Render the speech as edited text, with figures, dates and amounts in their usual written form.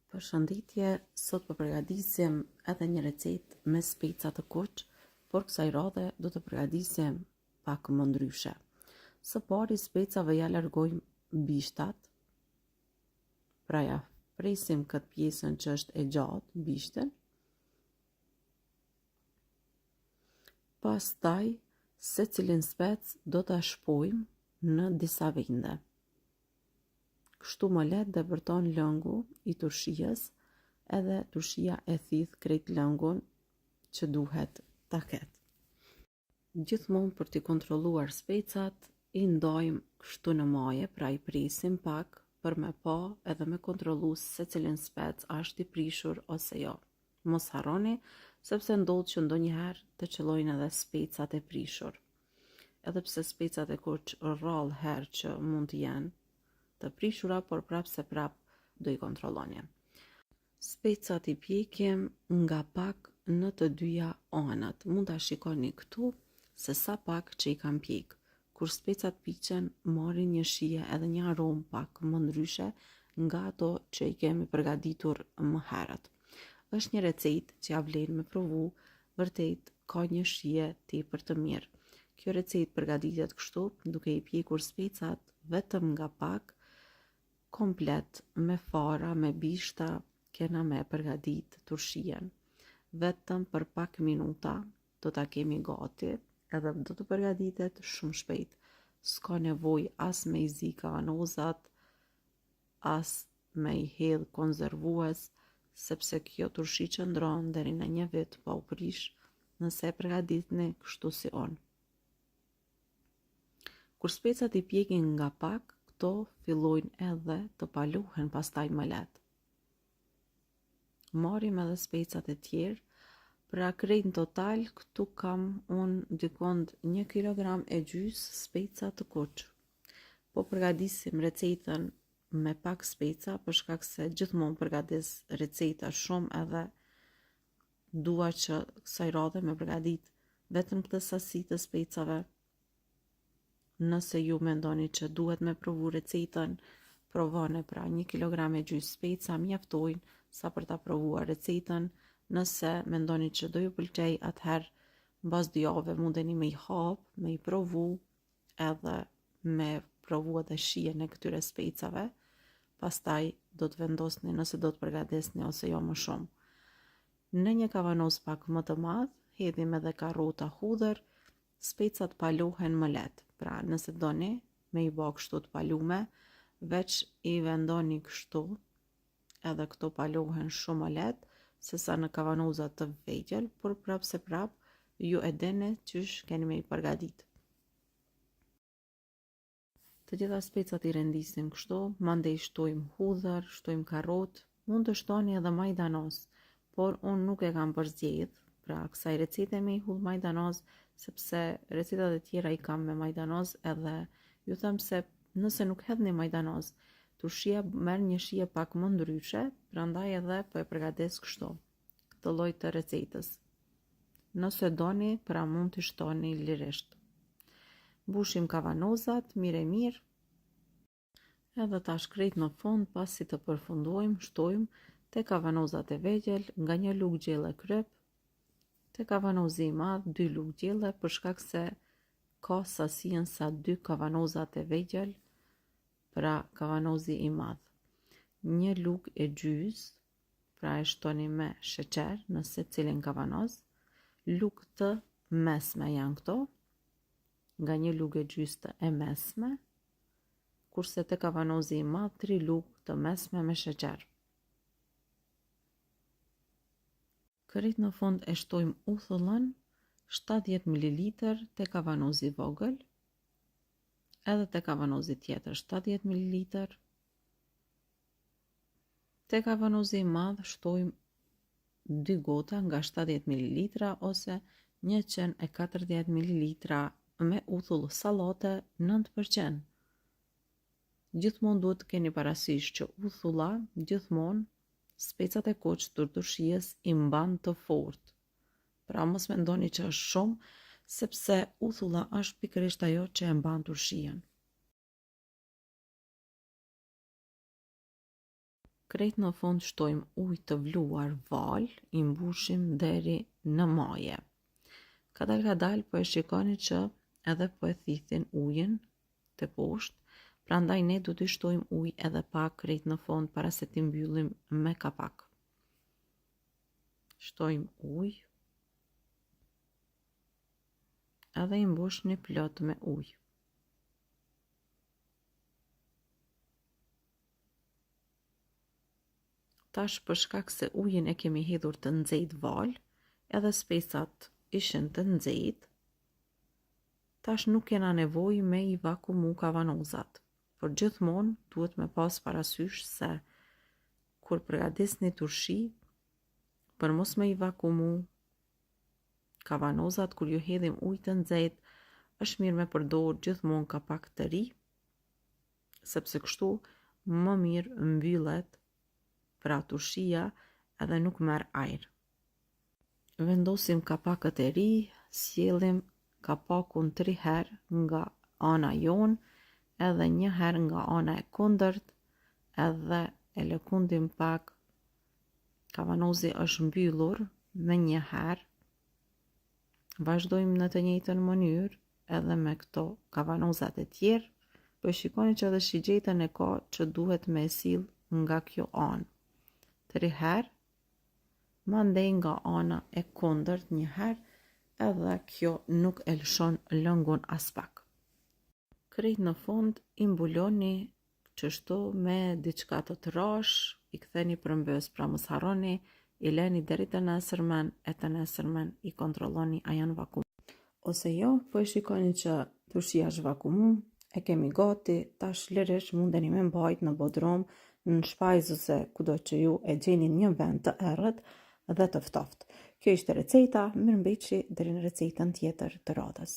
Përshëndetje, sot po përgatisim edhe një recetë me speca të kuq, por kësaj radhe do të përgatisim pak më ndryshe. Së pari specave ja largojmë bishtat, pra ja presim këtë pjesën që është e gjatë, bishtin. Pastaj, secilin spec do ta shpojmë në disa vende. Kështu më lehtë depërton lëngu i turshijës, edhe turshia e thith krejt lëngun që duhet ta ketë. Gjithmonë për t'i kontrolluar specat, i ndojmë kështu në maje, pra i presim pak për me pa edhe me kontrollu se cilin spec është i prishur ose jo. Mos harroni, sepse ndodh që ndonjëherë të qellojnë edhe specat e prishur. Edhe pse specat e kuq rrallë herë që mund të jenë të prishura, por prap se prap do i kontrolloni. Specat i pjekim nga pak në të dyja anët. Mund ta shikoni këtu se sa pak që i kam pjek. Kur specat piqen, marrin një shije edhe një aromë pak më ndryshe nga ato që i kemi përgatitur më herët. Është një recetë që ja vlen me provu, vërtet ka një shije tepër të mirë. Kjo recetë përgatitet kështu, duke i pjekur specat vetëm nga pak, komplet me fara, me bishta, kena me përgatit turshien. Vetëm për pak minuta do ta kemi gati, edhe do të përgatitet shumë shpejt. S'ka nevojë as me i zi kavanozat, as me i hedh konzervues, sepse kjo turshi qëndron deri në një vit pa u prish, nëse e përgatitni kështu si unë. Kur specat i pjekin nga pak, këto fillojnë edhe të paluhen pastaj më lehtë. Marrim edhe specat e tjerë, pra krejt në total këtu kam unë dikond 1,5 kg speca të kuq. Po përgatisim recetën me pak speca, për shkak se gjithmonë përgatis receta shumë, edhe dua që kësaj radhe me përgatit vetëm këtë sasi të specave. Nëse ju mendoni që duhet me provu recetën, provone, pra 1,5 kg speca mjaftojnë sa për ta provuar recetën. Nëse mendoni që do ju pëlqej, atëherë mbas 2 javëve mundeni me i hap, me i provu, edhe me provu edhe shijen e këtyre specave. Pastaj do të vendosni nëse do të përgatesni ose jo më shumë. Në një kavanoz pak më të madh, hedhim edhe karrota hudhër, specat palohen më lehtë. Pra nëse doni me i bë kështu të palume, veç i vendoni kështu, edhe këto palohen shumë më lehtë sesa në kavanoza të vegjël, por prap se prap ju e dini qysh keni me i përgatit. Të gjitha specat i rendisim kështu, mandej shtojmë hudhër, shtojmë karrot, mund të shtoni edhe majdanoz, por unë nuk e kam përzgjedh, pra kësaj recete me i hudh majdanoz, sepse recetat e tjera i kam me majdanoz, edhe ju them se nëse nuk hedhni majdanoz, turshia merr një shije pak më ndryshe, prandaj edhe po e përgatis kështu, këtë lloj të recetës. Nëse doni, pra mund të shtoni lirisht. Mbushim kavanozat, mirë, edhe ta shkrejt në fund, pasi të përfundojmë, shtojmë te kavanozat e vegjël nga një lugë gjelle kryp, te kavanozi i madh 2 lugë gjelle, për shkak se ka sasien sa 2 kavanozat e vegjël, pra kavanozi i madh. 1 lugë e gjys, pra e shtoni me sheqer në secilin kavanoz. Lugë të mesme janë këto, nga 1 lugë e gjys të e mesme, kurse te kavanozi i madh 3 lugë të mesme me sheqer. Kërit në fund e shtojmë uthullën 70 ml te kavanozi vogël, edhe te kavanozi tjetër 70 ml. Te kavanozi i madh shtojmë 2 gota nga 70 ml ose 140 ml me uthull sallate 9%. Gjithmonë duhet të keni parasysh që uthulla gjithmonë specat e kuq të turshijes i mban të fortë. Pra mos mendoni që është shumë, sepse uthulla është pikërisht ajo që e mban turshien. Krejt në fund shtojmë ujë të vluar val, i mbushim deri në maje. Kadal po e shikoni që edhe po e thithin ujin të poshtë, prandaj ne du të shtojmë ujë edhe pak krejt në fund para se t'i mbyllim me kapak. Shtojmë ujë edhe i mbushni plot me ujë. Tash për shkak se ujin e kemi hedhur të nxehtë val, edhe specat ishin të nxehtë, tash nuk kena nevojë me i vakumu kavanozat. Por gjithmonë duhet me pas parasysh se kur përgatisni turshi, për mos me i vakumu kavanozat kur ju hedhim ujë të nxehtë, është mirë me përdorë gjithmonë kapak të ri, sepse kështu më mirë mbyllet pra turshia edhe nuk merr ajër. Vendosim kapakët e ri, sjellim kapakun 3 herë nga ana jonë, edhe 1 herë nga ana e kundërt, edhe e lëkundim pak. Kavanozi është mbyllur me 1 herë. Vazhdojmë në të njëjtën mënyrë edhe me këto kavanozat e tjerë, po shikoni që edhe shigjetën e ka që duhet me sill nga kjo anë. 3 herë, mandej nga ana e kundërt 1 herë, edhe kjo nuk e lëshon lëngun as pak. Krejt në fund i mbuloni qështu me diçka të trash, i ktheni përmbës, pra mos harroni, i leni deri të nesërmen, e të nesërmen i kontrolloni a janë vakum. Ose jo, po e shikoni që turshia është vakumu, e kemi gati, tash lirisht mundeni me mbajt në bodrum, në shpajzë ose kudo që ju e gjeni një vend të errët dhe të ftoftë. Kjo ishte receta, mirëmbëjtje deri në recetën tjetër të radhës.